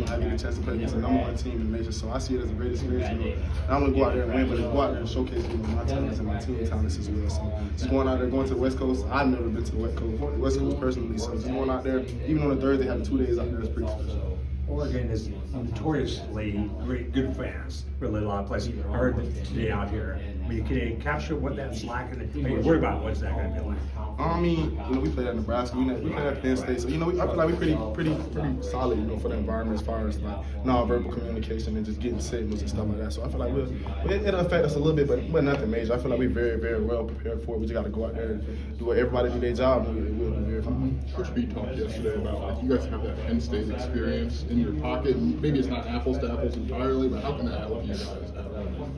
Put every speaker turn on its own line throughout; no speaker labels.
I get a chance to play against the #1 team in the nation. So I see it as a great experience. Not only go out there and win, but to go out there and showcase my talents and my team talents as well. So just going out there, going to the West Coast. I've never been to the West Coast personally. So just going out there, even on a Thursday, having 2 days out there is pretty special.
Oregon is notoriously good fans, really a lot of places. I heard that today out here. I mean, can you capture what that's like? And are you worried about what's that going to be like?
I mean, we played at Nebraska, we played at Penn State, so I feel like we're pretty solid, for the environment as far as like non-verbal communication and just getting signals and stuff like that. So I feel like it'll affect us a little bit, but nothing major. I feel like we're very, very well prepared for it. We just got to go out there and do what everybody do their job, and we'll be very fine.
Coach B talked yesterday about like you guys have that Penn State experience in your pocket, and maybe it's not apples to apples entirely, but how can that help you guys?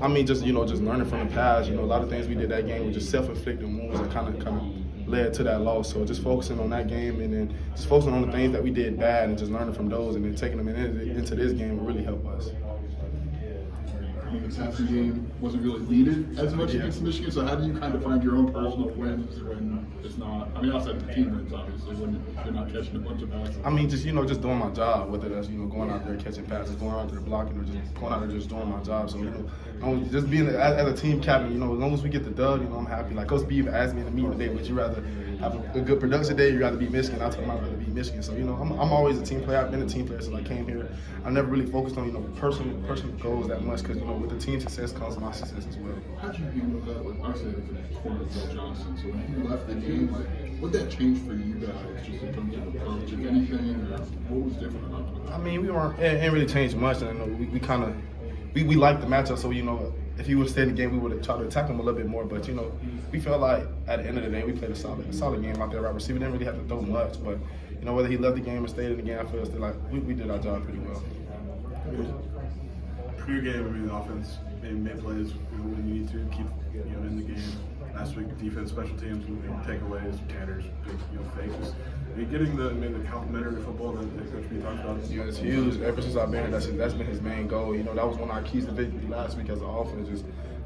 I mean, just learning from the past. A lot of things we did that game were just self-inflicted wounds that kind of led to that loss. So just focusing on that game and then just focusing on the things that we did bad and just learning from those and then taking them into this game will really help us.
The passing game wasn't really needed as much against Michigan, so how do you kind of find your own personal wins when it's not, I mean, outside the team wins, obviously, when you're not catching a bunch of passes?
I mean, just doing my job, whether that's, going out there catching passes, going out there blocking, or just going out there just doing my job. So, just being, as a team captain, as long as we get the dub, I'm happy. Like Coach B even asked me in the meeting today, would you rather have a good production day or you rather beat Michigan? I told him I'd rather beat Michigan. So, I'm always a team player. I've been a team player since I came here. I never really focused on, personal goals that much because, with the team success comes my success as well.
How'd you handle that? Like, obviously, it was in the corner of Bill Johnson. So when he left the game, what did that change for you guys, just in terms of approach, if anything, or what was different about that?
I mean, it ain't really changed much. And we kind of liked the matchup. So, if he would have stayed in the game, we would have tried to attack him a little bit more. But, we felt like at the end of the day, we played a solid game out there. Right receiver didn't really have to throw much. But, whether he left the game or stayed in the game, I feel still like we did our job pretty well.
Your game, I mean, the offense made plays when you need to keep in the game. Last week, defense, special teams, takeaways, tanners, fakes. I mean, getting the complementary football that Coach B talked about.
Yeah, it's huge. Ever since I've been here, that's been his main goal. That was one of our keys to victory last week as an offense.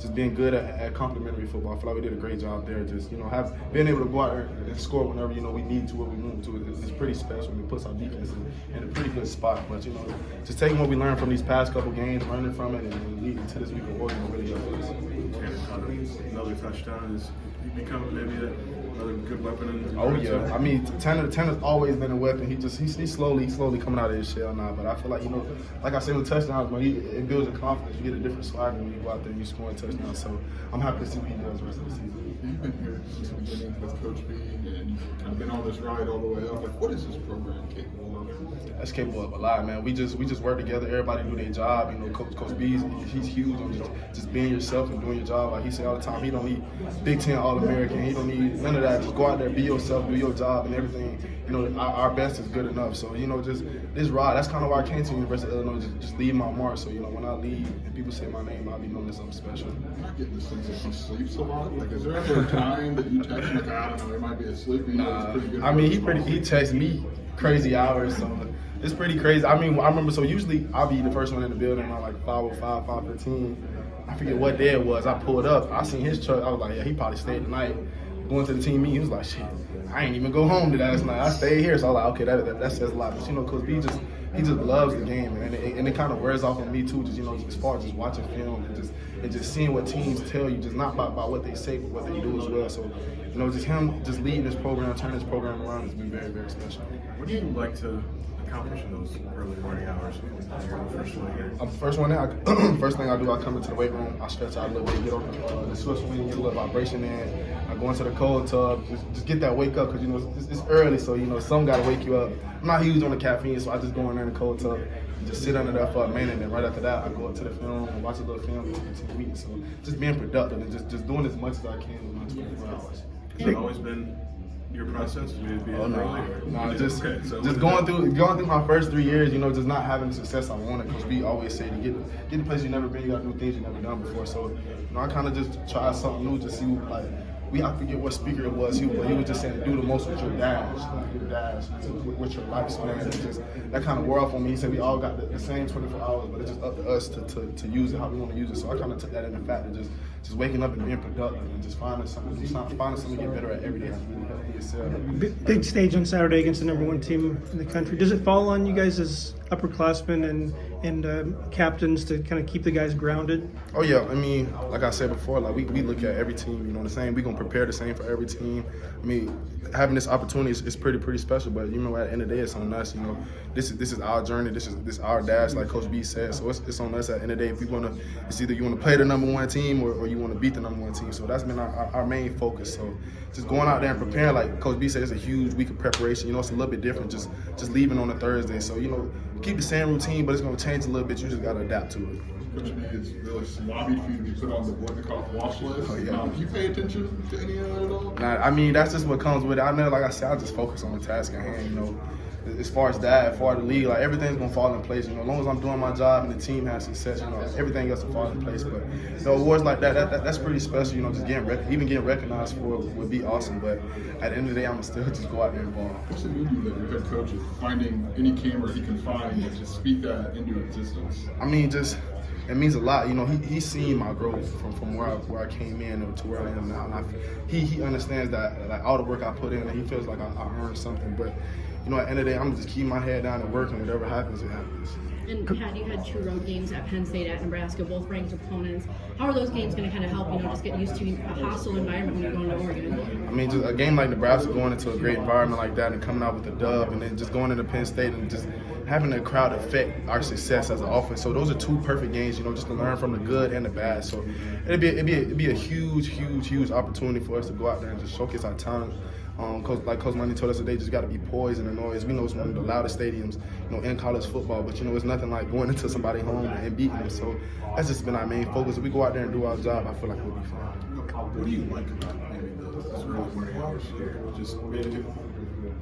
Just being good at complementary football. I feel like we did a great job there. Just being able to go out there and score whenever we need to, what we want to. It's pretty special. And it puts our defense in a pretty good spot. But just taking what we learned from these past couple games, learning from it, and leading to this week of Oregon really helped us.
Another touchdown is become maybe another good weapon.
Oh yeah, I mean Tanner's always been a weapon. He's slowly coming out of his shell now. But I feel like like I said with touchdowns, it builds your confidence. You get a different swagger when you go out there and you score a touchdown. So I'm happy to see what he does the rest of the season.
You've been here since the beginning with Coach B, and you've kind of been on this ride all the way up. Like, what is this program capable of?
That's capable of a lot, man. We just work together. Everybody do their job. Coach B, he's huge on just being yourself and doing your job. Like he say all the time, he don't need Big Ten All-American. He don't need none of that. Just go out there, be yourself, do your job, and everything. Our best is good enough. So just this ride. That's kind of why I came to University of Illinois. Just leave my mark. So when I leave and people say my name, I'll be known as something special.
I'm not getting the sense that he sleeps a lot. Like, is there ever a time that you text him like, I don't know, there might be a sleeping?
Nah, I mean he texts me crazy hours. So it's pretty crazy. I mean, I remember, so usually I'll be the first one in the building around like 5:05, 5:15. I forget what day it was. I pulled up. I seen his truck. I was like, yeah, he probably stayed the night. Going to the team meeting, he was like, shit, I ain't even go home to that last night. I stayed here. So I was like, okay, that says a lot. But, Coach B he just loves the game, and it kind of wears off on me too, just, as far as just watching film and just seeing what teams tell you, just not by what they say, but what they do as well. So, just him just leading this program, turning this program around has been very, very special.
What do you like to accomplish in those early morning hours? You're the first one here.
I'm the first one there. First thing I do, I come into the weight room, I stretch out a little bit, get on the switch wing, get a little vibration in. I go into the cold tub, just get that wake up, because it's early, so some got to wake you up. I'm not huge on the caffeine, so I just go in there in the cold tub and just sit under there for a minute, and then right after that, I go up to the film and watch a little film and get to the meeting. So just being productive and just doing as much as I can in my 24 hours.
Has that always been your process?
Oh no, just going through my first 3 years, just not having the success I wanted. Because we always say to get the place you never been, you got to do things you never done before. So I kind of just tried something new, just see I forget what speaker it was, but he was just saying do the most with your dash, with your lifespan. And just that kind of wore off on me. He said we all got the same 24 hours, but it's just up to us to use it how we want to use it. So I kind of took that in the fact and just waking up and being productive and just finding something to get better at every day. Really helping yourself.
Big stage on Saturday against the number 1 team in the country. Does it fall on you guys as upperclassmen and captains to kind of keep the guys grounded?
Oh yeah, I mean, like I said before, like we look at every team, you know, the same. We're gonna prepare the same for every team. I mean, having this opportunity is pretty special. But you know, at the end of the day, it's on us. You know, this is our journey. This is our dash, like Coach B said. So it's on us at the end of the day. If we wanna, it's either you wanna play the number 1 team or you wanna beat the number 1 team. So that's been our main focus. So just going out there and preparing, like Coach B said, it's a huge week of preparation. You know, it's a little bit different. Just leaving on a Thursday. So you know, keep the same routine, but it's gonna change a little bit. You just gotta adapt to it.
Coach B has really lobbied for you to be put on the Boycott watch list.
Oh, yeah.
Do you pay attention to any of that at all?
Nah, I mean, that's just what comes with it. I know, like I said, I just focus on the task at hand, you know. As far as that, as far as the league, like everything's gonna fall in place. You know, as long as I'm doing my job and the team has success, you know, everything else will fall in place. But you know, awards like that's pretty special. You know, just getting recognized for it would be awesome. But at the end of the day, I'm gonna still just go out there and ball.
What's it mean to you that your head coach is finding any camera he can find and just speak that into existence?
I mean, just it means a lot. You know, he's seen my growth from where I came in to where I am now, and he understands that like all the work I put in, and he feels like I earned something. But you know, at the end of the day, I'm gonna just keep my head down and work, and whatever happens, it happens.
And Pat, you had 2 road games at Penn State, at Nebraska, both ranked opponents. How are those games going to kind of help, you know, just get used to a hostile environment when you're going to Oregon?
I mean, just a game like Nebraska, going into a great environment like that and coming out with a dub, and then just going into Penn State and just having the crowd affect our success as an offense. So those are 2 perfect games, you know, just to learn from the good and the bad. So it'd be a huge opportunity for us to go out there and just showcase our talent. Like Coach Money told us today, just got to be poised and the noise. We know it's one of the loudest stadiums, you know, in college football. But you know, it's nothing like going into somebody's home and beating them. So that's just been our main focus. If we go out there and do our job, I feel like we'll be fine.
What do you like about maybe the early morning hours here?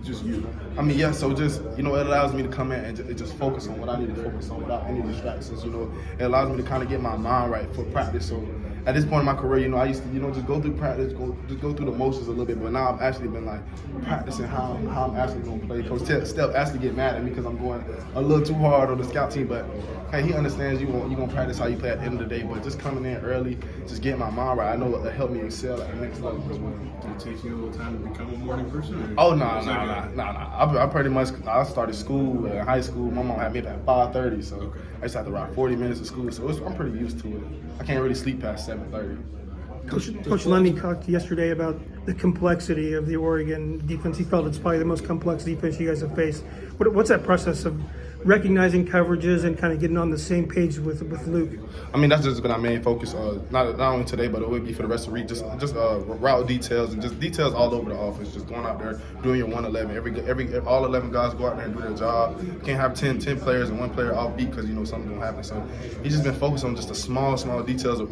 Just you.
I mean, yeah, so just, you know, it allows me to come in and just focus on what I need to focus on without any distractions, you know. It allows me to kind of get my mind right for practice. So at this point in my career, you know, I used to, you know, just go through practice, just go through the motions a little bit. But now I've actually been, like, practicing how I'm actually going to play. Coach Steph actually get mad at me because I'm going a little too hard on the scout team. But, hey, he understands you're going to practice how you play at the end of the day. But just coming in early, just getting my mind right, I know it'll help me excel at the next level as well.
Did it take you a little time to become a morning person?
Oh, no. I pretty much, I started school in high school. My mom had me at 5:30, so I just had to rock 40 minutes of school. So I'm pretty used to it. I can't really sleep past 7:30.
Coach Lundy talked yesterday about the complexity of the Oregon defense. He felt it's probably the most complex defense you guys have faced. What's that process of recognizing coverages and kind of getting on the same page with Luke?
I mean, that's just been our main focus. Not only today, but it would be for the rest of the week. Just route details and just details all over the offense. Just going out there, doing your 1-11. All 11 guys go out there and do their job. You can't have 10 players and 1 player off beat because you know something's gonna happen. So he's just been focused on just the small details of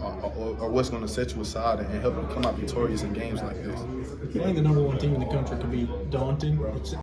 what's gonna set you aside and help you come out victorious in games like this.
Playing the number 1 team in the country can be daunting.